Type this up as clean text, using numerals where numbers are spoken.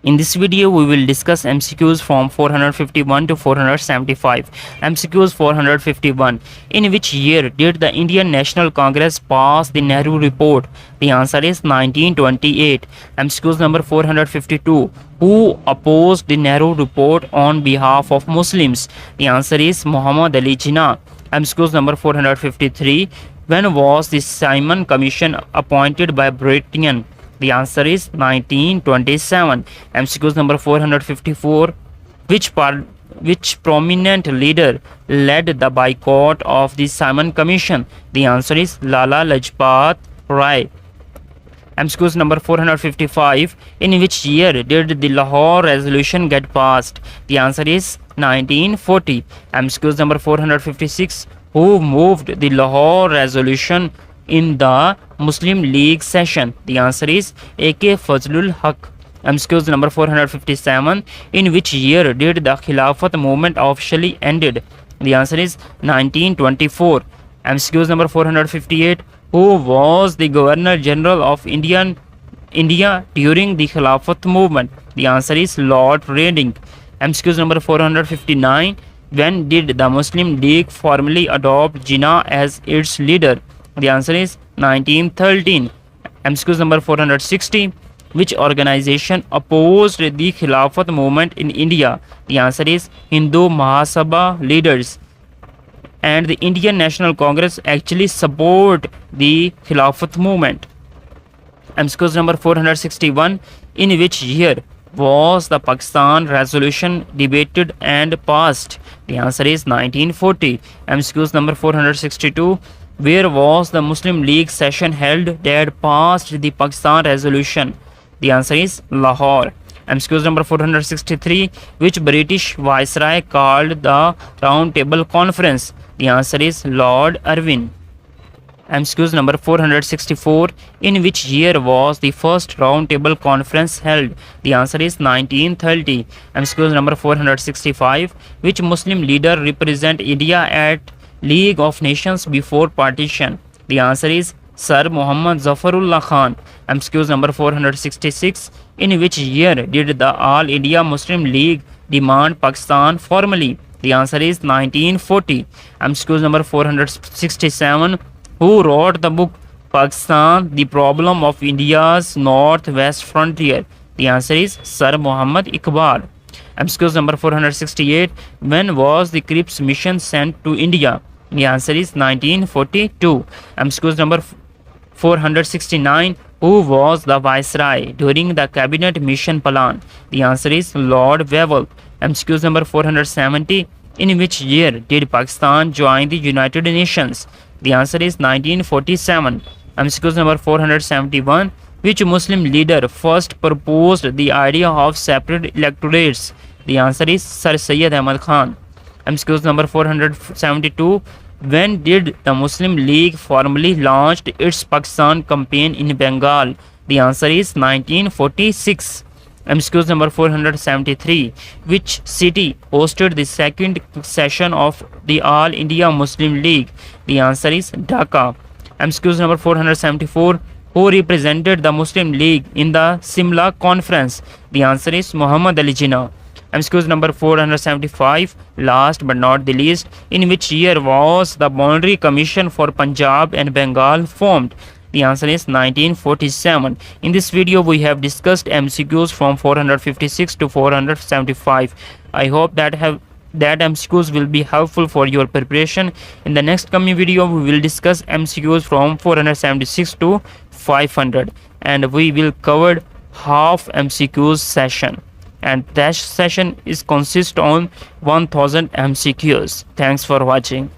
In this video, we will discuss MCQs from 451 to 475. MCQs 451. In which year did the Indian National Congress pass the Nehru Report? The answer is 1928. MCQs number 452. Who opposed the Nehru Report on behalf of Muslims? The answer is Muhammad Ali Jinnah. MCQs number 453. When was the Simon Commission appointed by Britain? The answer is 1927. MCQs number 454. Which prominent leader led the boycott of the Simon Commission? The answer is Lala Lajpat Rai. MCQs number 455. In which year did the Lahore Resolution get passed? The answer is 1940. MCQs number 456. Who moved the Lahore Resolution in the Muslim League session? The answer is A.K. Fazlul Haq. MCQs number 457. In which year did the Khilafat movement officially ended? The answer is 1924. MCQs number 458. Who was the Governor General of India during the Khilafat movement? The answer is Lord Reading. MCQs number 459. When did the Muslim League formally adopt Jinnah as its leader? The answer is 1913. MCQs number 460. Which organization opposed the Khilafat movement in India? The answer is Hindu Mahasabha leaders. And the Indian National Congress actually support the Khilafat movement. MCQs number 461. In which year was the Pakistan resolution debated and passed? The answer is 1940. MCQs number 462. Where was the Muslim League session held that passed the Pakistan resolution? The answer is Lahore. MCQs number 463. Which British Viceroy called the Round Table Conference? The answer is Lord Irwin. MCQs number 464. In which year was the first Round Table Conference held? The answer is 1930. MCQs number 465. Which Muslim leader represent India at League of Nations before partition? The answer is Sir Muhammad Zafarullah Khan. MCQs number 466. In which year did the All India Muslim League demand Pakistan formally? The answer is 1940. MCQs number 467. Who wrote the book Pakistan, the Problem of India's Northwest Frontier? The answer is Sir Muhammad Iqbal. MCQs number 468. When was the Cripps mission sent to India? The answer is 1942. MCQs number 469. Who was the Viceroy during the Cabinet Mission Plan? The answer is Lord Wavell. MCQs number 470. In which year did Pakistan join the United Nations? The answer is 1947. MCQs number 471. Which Muslim leader first proposed the idea of separate electorates? The answer is Sir Syed Ahmad Khan. MCQs number 472. When did the Muslim League formally launched its Pakistan campaign in Bengal? The answer is 1946. MCQs number 473. Which city hosted the second session of the All India Muslim League? The answer is Dhaka. MCQs number 474. Who represented the Muslim League in the Simla Conference? The answer is Muhammad Ali Jinnah. MCQs number 475. Last but not the least. In which year was the Boundary Commission for Punjab and Bengal formed? The answer is 1947. In this video, we have discussed MCQs from 456 to 475. I hope that MCQs will be helpful for your preparation. In the next coming video, we will discuss MCQs from 476 to 500, and we will cover half MCQs session, and that session is consist on 1000 MCQs. Thanks for watching.